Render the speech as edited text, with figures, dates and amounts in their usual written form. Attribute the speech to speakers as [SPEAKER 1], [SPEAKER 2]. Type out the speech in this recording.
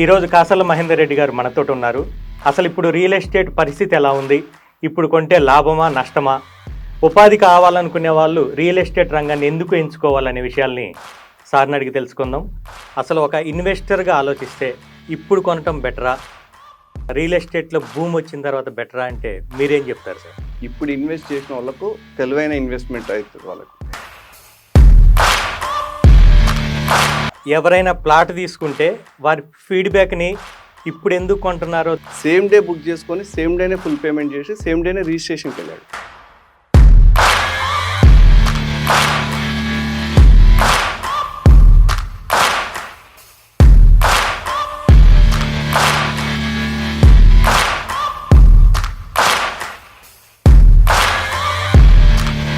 [SPEAKER 1] ఈరోజు కాసల మహేందర్ రెడ్డి గారు మనతోటి ఉన్నారు. అసలు ఇప్పుడు రియల్ ఎస్టేట్ పరిస్థితి ఎలా ఉంది, ఇప్పుడు కొంటే లాభమా నష్టమా, ఉపాధి కావాలనుకునే వాళ్ళు రియల్ ఎస్టేట్ రంగాన్ని ఎందుకు ఎంచుకోవాలనే విషయాల్ని సార్ని అడిగి తెలుసుకుందాం. అసలు ఒక ఇన్వెస్టర్గా ఆలోచిస్తే ఇప్పుడు కొనటం బెటరా, రియల్ ఎస్టేట్లో భూమి వచ్చిన తర్వాత బెటరా అంటే మీరేం చెప్తారు సార్?
[SPEAKER 2] ఇప్పుడు ఇన్వెస్ట్ చేసిన వాళ్ళకు తెలివైన ఇన్వెస్ట్మెంట్ అవుతుంది. వాళ్ళకు
[SPEAKER 1] ఎవరైనా ప్లాట్ తీసుకుంటే వారి ఫీడ్బ్యాక్ని ఇప్పుడు ఎందుకు కొంటున్నారో
[SPEAKER 2] సేమ్ డే బుక్ చేసుకొని సేమ్ డేనే ఫుల్ పేమెంట్ చేసి సేమ్ డేనే రిజిస్ట్రేషన్కి వెళ్ళాడు.